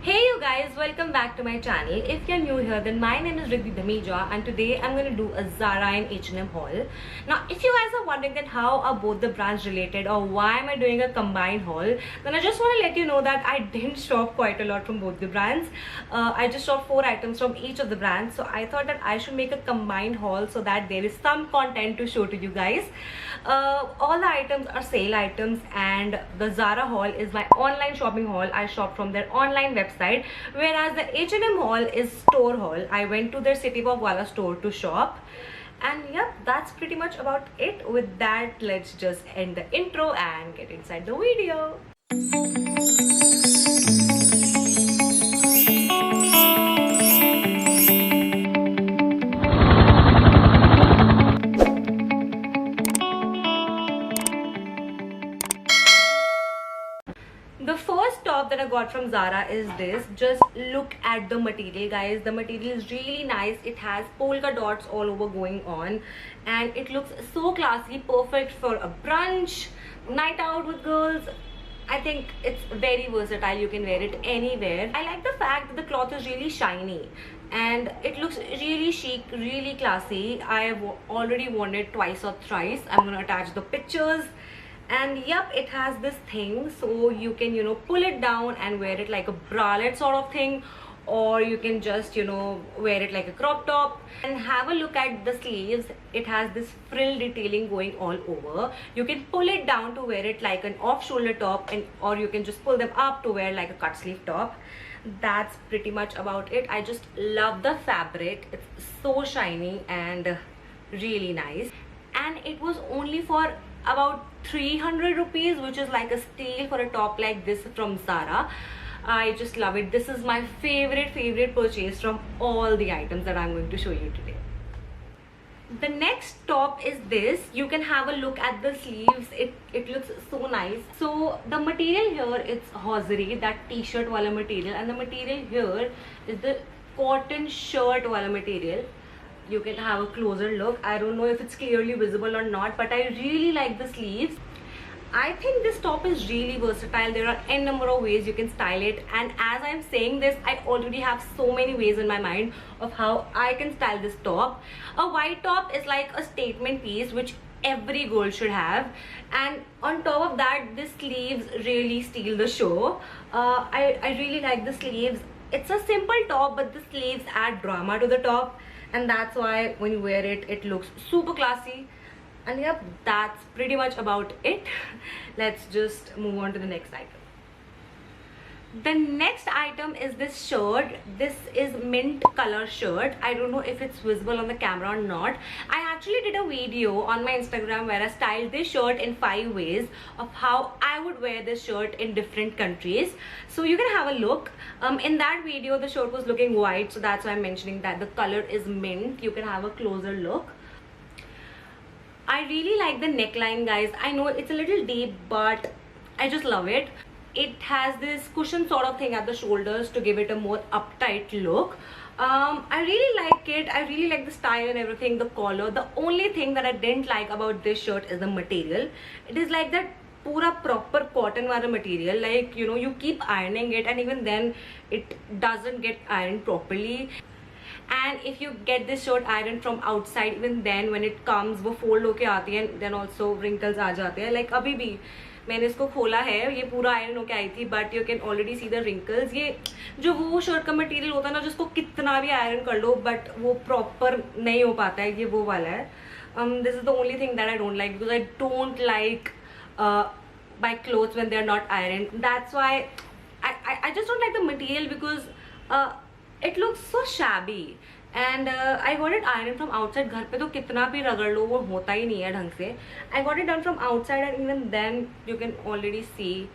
Hey you guys, welcome back to my channel. If you're new here, then my name is Riddhi Dhameja and today I'm going to do a Zara and H&M haul. Now if you guys are wondering that how are both the brands related or why am I doing a combined haul, then I just want to let you know that I didn't shop quite a lot from both the brands. I just shopped 4 items from each of the brands, so I thought that I should make a combined haul so that there is some content to show to you guys. All the items are sale items and the Zara haul is my online shopping haul. I shop from their online website, whereas the H&M haul is store haul. I went to their City Walk Wala store to shop. And yep, that's pretty much about it. With that, let's just end the intro and get inside the video. The first top that I got from Zara is this. Just look at the material, guys. The material is really nice. It has polka dots all over going on and it looks so classy, perfect for a brunch, night out with girls. I think it's very versatile. You can wear it anywhere. I like the fact that the cloth is really shiny and it looks really chic, really classy. I've already worn it twice or thrice. I'm gonna attach the pictures. And yep, it has this thing, so you can pull it down and wear it like a bralette sort of thing, or you can just wear it like a crop top. And have a look at the sleeves. It has this frill detailing going all over. You can pull it down to wear it like an off shoulder top, or you can just pull them up to wear like a cut sleeve top. That's pretty much about it. I just love the fabric. It's so shiny and really nice, and it was only for about 300 rupees, which is like a steal for a top like this from Zara. I just love it. This is my favorite purchase from all the items that I'm going to show you today. The next top is this. You can have a look at the sleeves. It looks so nice. So the material here, it's hosiery, that t-shirt wala material, and the material here is the cotton shirt wala material. You can have a closer look. I don't know if it's clearly visible or not, but I really like the sleeves. I think this top is really versatile. There are n number of ways you can style it, and as I'm saying this, I already have so many ways in my mind of how I can style this top. A white top is like a statement piece which every girl should have, and on top of that, the sleeves really steal the show. I really like the sleeves. It's a simple top, but the sleeves add drama to the top, and that's why when you wear it, it looks super classy. And yep, that's pretty much about it. Let's just move on to the next item. The next item is this shirt. This is mint color shirt. I don't know if it's visible on the camera or not. I actually did a video on my Instagram where I styled this shirt in 5 ways of how I would wear this shirt in different countries. So you can have a look. In that video, the shirt was looking white, so that's why I'm mentioning that the color is mint. You can have a closer look. I really like the neckline, guys. I know it's a little deep, but I just love it. It has this cushion sort of thing at the shoulders to give it a more uptight look. I really like it. I really like the style and everything, the collar. The only thing that I didn't like about this shirt is the material. It is like that pura proper cotton wala material. Like, you keep ironing it and even then it doesn't get ironed properly. And if you get this shirt ironed from outside, even then when it comes, वो fold होके आती है, and then also wrinkles आ जाते हैं. Like अभी भी मैंने इसको खोला है, ये पूरा आयरन होके आई थी, but you can already see the wrinkles. ये जो वो शर्ट का मटेरियल होता है ना, जिसको कितना भी आयरन कर लो but वो प्रॉपर नहीं हो पाता है, ये वो वाला है. This is the only thing that I don't like, because I don't like my clothes when they are not ironed. That's why I just don't like the material, because it looks so shabby, and I got it ironed from outside. घर पे तो कितना भी रगड़ लो वो होता ही नहीं है ढंग से. I got it done from outside, and even then you can already see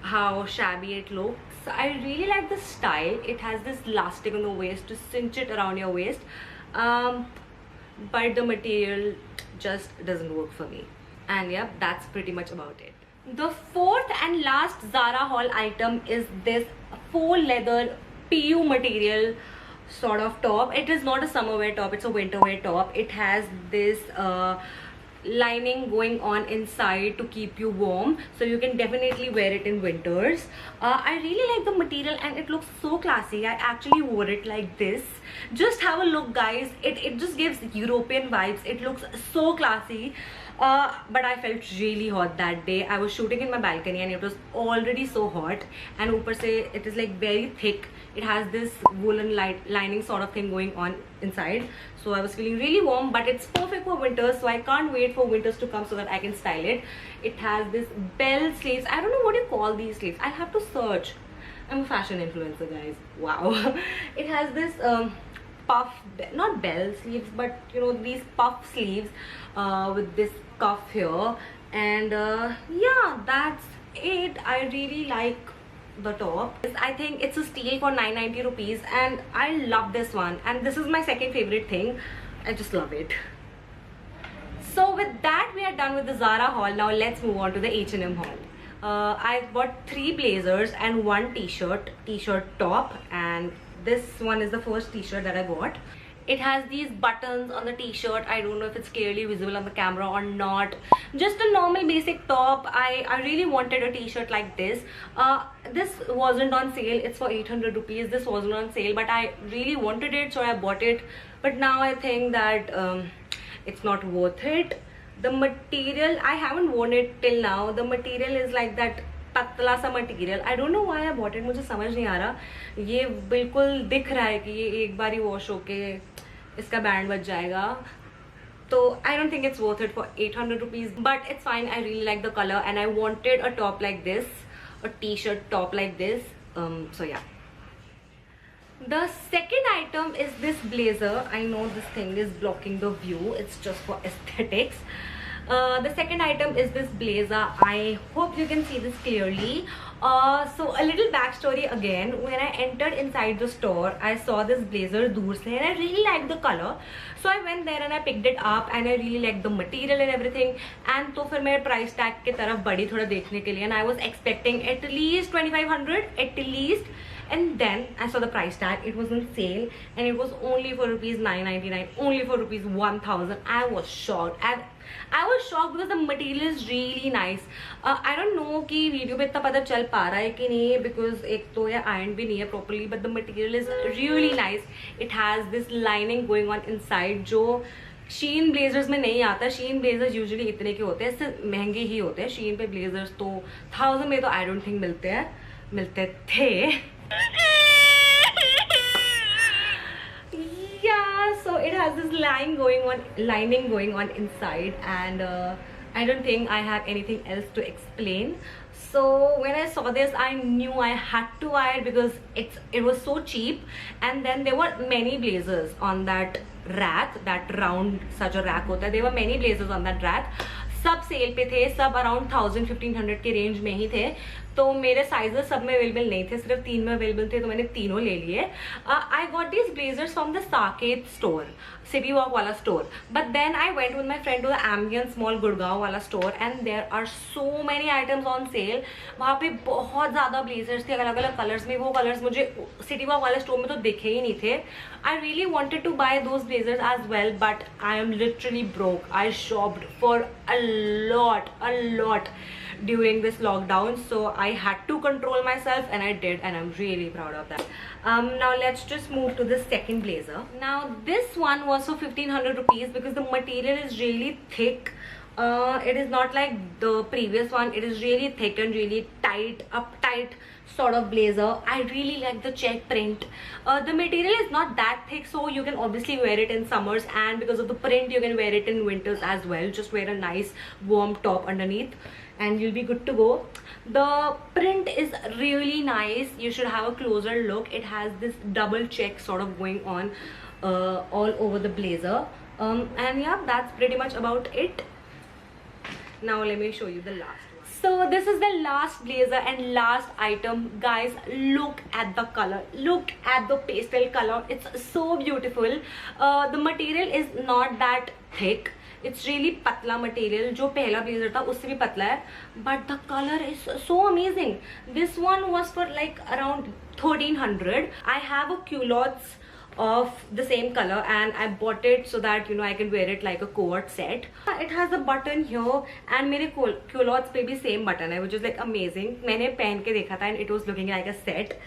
how shabby it looks. I really like the style. It has this elastic on the waist to cinch it around your waist, but the material just doesn't work for me. And yeah, that's pretty much about it. The fourth and last Zara haul item is this faux leather PU material sort of top. It is not a summer wear top, it's a winter wear top. It has this lining going on inside to keep you warm, so you can definitely wear it in winters. I really like the material and it looks so classy. I actually wore it like this. Just have a look, guys. It just gives European vibes. It looks so classy. But I felt really hot that day. I was shooting in my balcony and it was already so hot, and upar se it is like very thick. It has this woolen lining sort of thing going on inside, so I was feeling really warm. But it's perfect for winters, so I can't wait for winters to come so that I can style it. It has this bell sleeves. I don't know what you call these sleeves. I'll have to search. I'm a fashion influencer, guys. Wow. It has this puff, not bell sleeves, but you know, these puff sleeves with this cuff here. And yeah, that's it. I really like the top. I think it's a steal for 990 rupees, and I love this one, and this is my second favorite thing. I just love it. So with that, we are done with the Zara haul. Now let's move on to the H&M haul. I bought 3 blazers and 1 t-shirt top, and this one is the first t-shirt that I bought. It has these buttons on the t-shirt. I don't know if it's clearly visible on the camera or not. Just a normal basic top. I really wanted a t-shirt like this. This wasn't on sale. It's for 800 rupees. This wasn't on sale, but I really wanted it, so I bought it. But now I think that it's not worth it. The material, I haven't worn it till now. The material is like that पतला सा material. I don't know why I bought it, मुझे समझ नहीं आ रहा. ये बिल्कुल दिख रहा है कि ये एक बार ही वॉश होके इसका बैंड बच जाएगा, तो I don't think it's worth it for 800 rupees. But it's fine. I really like the colour and I wanted a top like this, a T shirt top like this. So yeah. The second item is this blazer. I know this thing is blocking the view. It's just for aesthetics. The second item is this blazer. I hope you can see this clearly. So a little backstory again. When I entered inside the store, I saw this blazer dur se and I really liked the color. So I went there and I picked it up and I really liked the material and everything. And तो फिर मैं price tag के तरफ बढ़ी थोड़ा देखने के लिए, and I was expecting at least 2500 at least. And then I saw the price tag. It was on sale and it was only for rupees 999, only for rupees 1000. I was shocked. I was shocked because the material is really nice. I don't know कि video पे इतना पता चल पा रहा है कि नहीं, because एक तो ये iron भी नहीं है properly, but the material is really nice. It has this lining going on inside जो शीन ब्लेजर्स में नहीं आता. शीन ब्लेजर्स यूजुअली इतने के होते हैं, इससे महंगे ही होते हैं. शीन पे ब्लेजर्स तो 1000 में तो आई डोंट थिंक मिलते थे. Yeah, so it has this lining going on inside, and I don't think I have anything else to explain. So when I saw this, I knew I had to buy it because it was so cheap. And then there were many blazers on that rack, that round such a rack hota hai. There were many blazers on that rack. सब cell पे थे, सब around 1000-1500 के range में ही थे. तो मेरे sizes सब में अवेलेबल नहीं थे, सिर्फ 3 में अवेलेबल थे, तो मैंने तीनों ले लिए. I got these blazers from the Saket store, city walk वाला store. But then I went with my friend to the Ambience mall Gurgaon वाला store, and there are so many items on sale. वहाँ पे बहुत ज़्यादा ब्लेजर्स थे अलग अलग colours में. वो कलर्स मुझे सिटी वॉक वाले स्टोर में तो दिखे ही नहीं थे. I really wanted to buy those blazers as well, but I am literally broke. I shopped for a lot during this lockdown, so I had to control myself, and I did, and I'm really proud of that. Now let's just move to the second blazer. Now this one was for 1500 rupees because the material is really thick. It is not like the previous one. It is really thick and really uptight sort of blazer. I really like the check print. The material is not that thick, so you can obviously wear it in summers, and because of the print you can wear it in winters as well. Just wear a nice warm top underneath and you'll be good to go. The print is really nice. You should have a closer look. It has this double check sort of going on all over the blazer. And yeah, that's pretty much about it. Now let me show you the last one. So this is the last blazer and last item. Guys, look at the color, look at the pastel color. It's so beautiful. The material is not that thick. It's really patla material. जो पहला blazer था उससे भी पतला है, but the color is so amazing. This one was for like around 1300. I have a culottes of the same color, and I bought it so that I can wear it like a coat set. It has a button here and मेरे culottes पे भी same button है, which is like amazing. मैंने पहन के देखा था and it was looking like a set.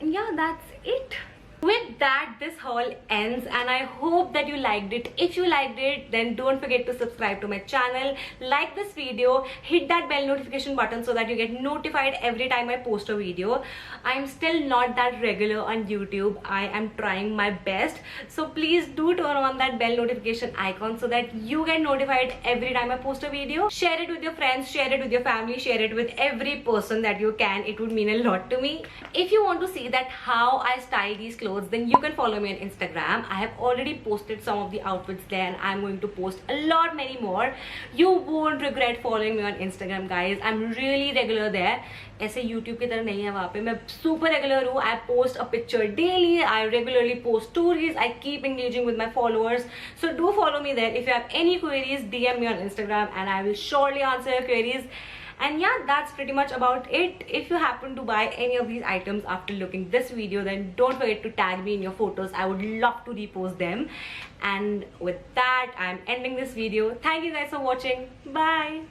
And yeah, that's it. With that, this haul ends, and I hope that you liked it. If you liked it, then don't forget to subscribe to my channel, like this video, hit that bell notification button so that you get notified every time I post a video. I'm still not that regular on YouTube. I am trying my best, so please do turn on that bell notification icon so that you get notified every time I post a video. Share it with your friends, share it with your family, share it with every person that you can. It would mean a lot to me. If you want to see that how I style these clothes, then you can follow me on Instagram. I have already posted some of the outfits there, and I'm going to post a lot many more. You won't regret following me on Instagram, guys. I'm really regular there. ऐसे YouTube की तरह नहीं है वहाँ पे. मैं super regular हूँ. I post a picture daily. I regularly post stories. I keep engaging with my followers. So do follow me there. If you have any queries, DM me on Instagram, and I will surely answer your queries. And yeah, that's pretty much about it. If you happen to buy any of these items after looking this video, then don't forget to tag me in your photos. I would love to repost them. And with that, I'm ending this video. Thank you guys for watching. Bye.